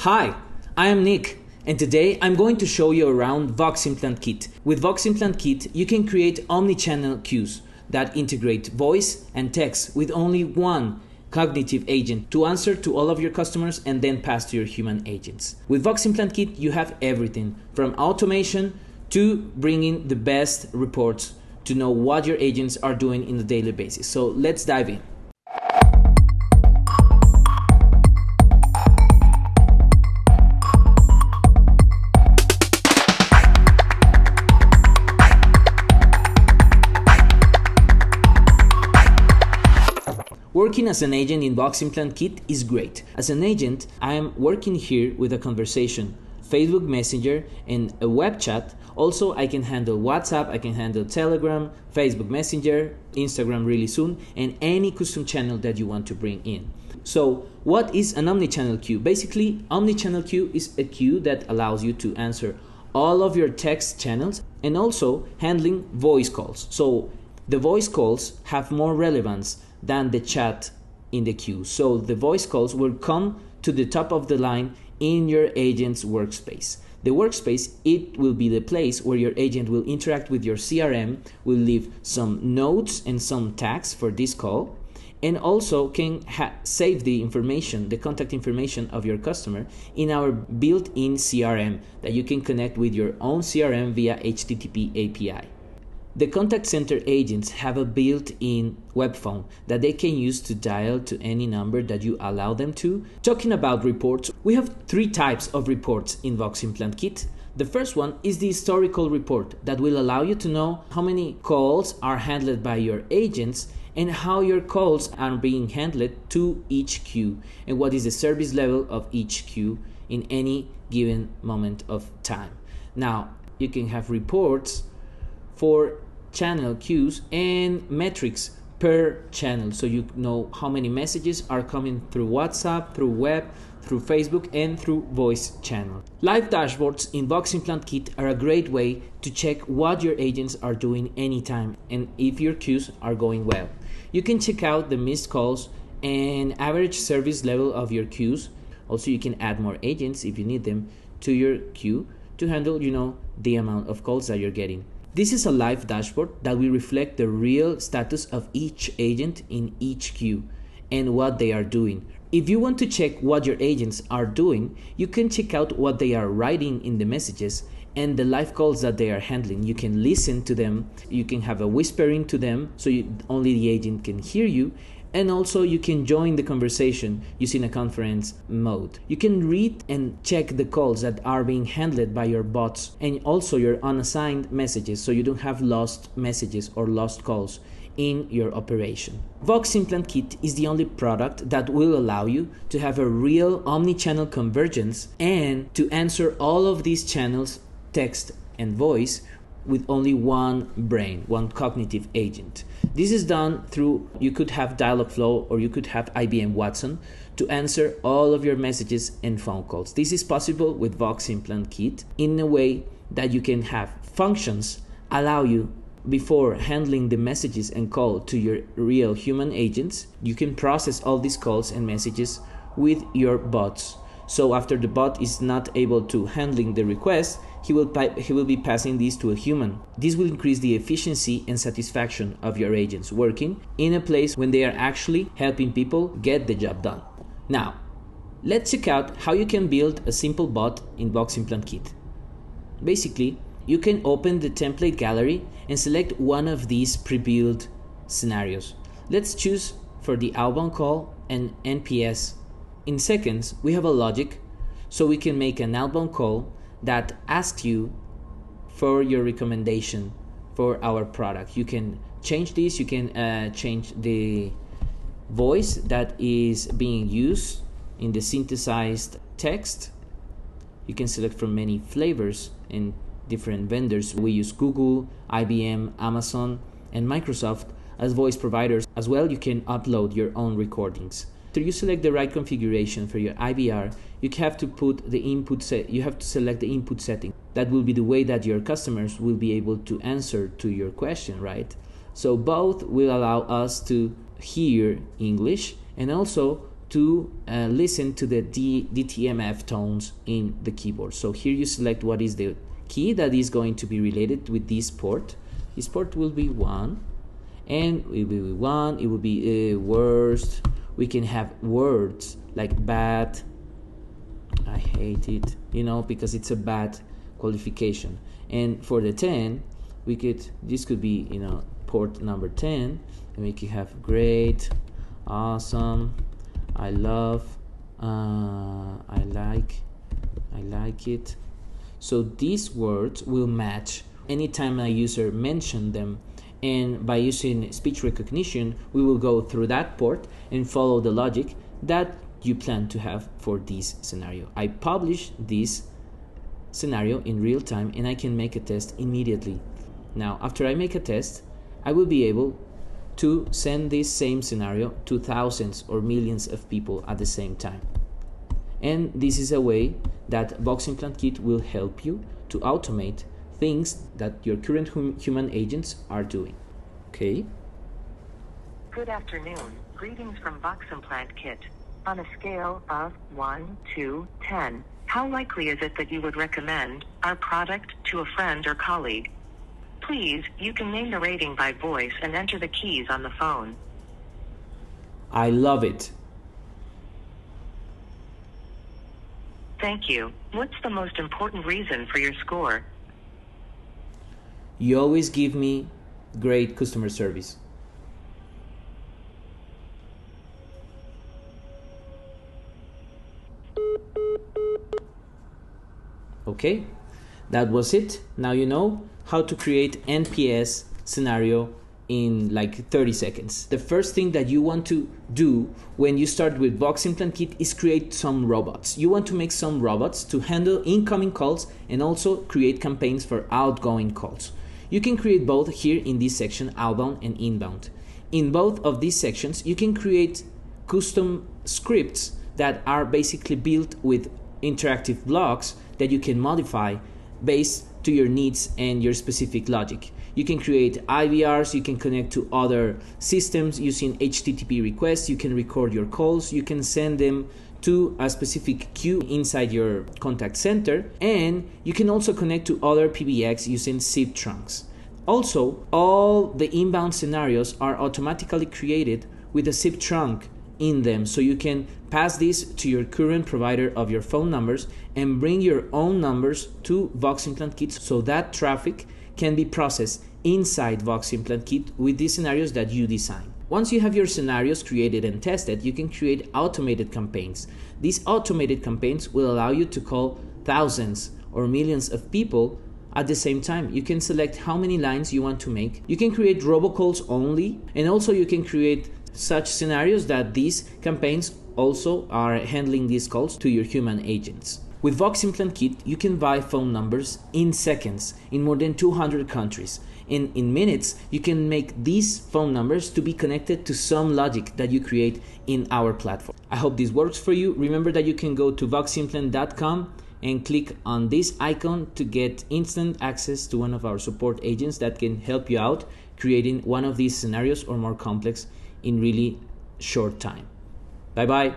Hi, I am Nick, and today I'm going to show you around Voximplant Kit. With Voximplant Kit, you can create omnichannel queues that integrate voice and text with only one cognitive agent to answer to all of your customers and then pass to your human agents. With Voximplant Kit, you have everything from automation to bringing the best reports to know what your agents are doing on a daily basis. So let's dive in. Working as an agent in Voximplant Kit is great. As an agent, I am working here with a conversation, Facebook Messenger, and a web chat. Also, I can handle WhatsApp, I can handle Telegram, Facebook Messenger, Instagram really soon, and any custom channel that you want to bring in. So, what is an omnichannel queue? Basically, omnichannel queue is a queue that allows you to answer all of your text channels and also handling voice calls. So, the voice calls have more relevance than the chat in the queue. So the voice calls will come to the top of the line in your agent's workspace. The workspace, it will be the place where your agent will interact with your CRM, will leave some notes and some tags for this call, and also can save the information, the contact information of your customer in our built-in CRM that you can connect with your own CRM via HTTP API. The contact center agents have a built-in web phone that they can use to dial to any number that you allow them to. Talking about reports, we have three types of reports in Voximplant Kit. The first one is the historical report that will allow you to know how many calls are handled by your agents and how your calls are being handled to each queue and what is the service level of each queue in any given moment of time. Now, you can have reports for channel queues and metrics per channel, so you know how many messages are coming through WhatsApp, through web, through Facebook, and through voice channel. Live dashboards in Voximplant Kit are a great way to check what your agents are doing anytime and if your queues are going well. You can check out the missed calls and average service level of your queues. Also, you can add more agents if you need them to your queue to handle, the amount of calls that you're getting. This is a live dashboard that will reflect the real status of each agent in each queue and what they are doing. If you want to check what your agents are doing, you can check out what they are writing in the messages and the live calls that they are handling. You can listen to them, you can have a whispering to them so only the agent can hear you, and also you can join the conversation using a conference mode. You can read and check the calls that are being handled by your bots and also your unassigned messages so you don't have lost messages or lost calls in your operation. Voximplant Kit is the only product that will allow you to have a real omnichannel convergence and to answer all of these channels, text and voice, with only one brain, one cognitive agent. This is done through, you could have Dialogflow or you could have IBM Watson to answer all of your messages and phone calls. This is possible with Voximplant Kit in a way that you can have functions allow you, before handling the messages and call to your real human agents, you can process all these calls and messages with your bots. So after the bot is not able to handling the request, he will be passing these to a human. This will increase the efficiency and satisfaction of your agents working in a place when they are actually helping people get the job done. Now, let's check out how you can build a simple bot in Voximplant Kit. Basically, you can open the template gallery and select one of these pre-built scenarios. Let's choose for the outbound call and NPS. In seconds, we have a logic, so we can make an outbound call that asks you for your recommendation for our product. You can change this, you can change the voice that is being used in the synthesized text. You can select from many flavors and different vendors. We use Google, IBM, Amazon, and Microsoft as voice providers. As well, you can upload your own recordings. After you select the right configuration for your IVR, you have to put the input you have to select the input setting. That will be the way that your customers will be able to answer to your question, right? So both will allow us to hear English and also to listen to the DTMF tones in the keyboard. So here you select what is the key that is going to be related with this port. This port will be 1, and it will be 1, it will be worst. We can have words like bad, I hate it, you know, because it's a bad qualification. And for the 10, this could be, you know, port number 10, and we can have great, awesome, I love, I like it. So these words will match anytime a user mentions them, and by using speech recognition, we will go through that port and follow the logic that you plan to have for this scenario. I publish this scenario in real time, and I can make a test immediately. Now, after I make a test, I will be able to send this same scenario to thousands or millions of people at the same time. And this is a way that Voximplant Kit will help you to automate things that your current human agents are doing. Okay? Good afternoon. Greetings from Voximplant Kit. On a scale of 1 to 10, how likely is it that you would recommend our product to a friend or colleague? Please, you can name the rating by voice and enter the keys on the phone. I love it. Thank you. What's the most important reason for your score? You always give me great customer service. Okay, that was it. Now you know how to create NPS scenario in like 30 seconds. The first thing that you want to do when you start with Voximplant Kit is create some robots. You want to make some robots to handle incoming calls and also create campaigns for outgoing calls. You can create both here in this section, outbound and inbound. In both of these sections, you can create custom scripts that are basically built with interactive blocks that you can modify based to your needs and your specific logic. You can create IVRs, you can connect to other systems using HTTP requests, you can record your calls, you can send them to a specific queue inside your contact center, and you can also connect to other PBX using zip trunks. Also, all the inbound scenarios are automatically created with a zip trunk in them, so you can pass this to your current provider of your phone numbers and bring your own numbers to Voximplant Kit so that traffic can be processed inside Voximplant Kit with these scenarios that you design. Once you have your scenarios created and tested, you can create automated campaigns. These automated campaigns will allow you to call thousands or millions of people at the same time. You can select how many lines you want to make. You can create robocalls only, and also you can create such scenarios that these campaigns also are handling these calls to your human agents. With Voximplant Kit, you can buy phone numbers in seconds in more than 200 countries. And in minutes, you can make these phone numbers to be connected to some logic that you create in our platform. I hope this works for you. Remember that you can go to voximplant.com and click on this icon to get instant access to one of our support agents that can help you out creating one of these scenarios or more complex in really short time. Bye bye.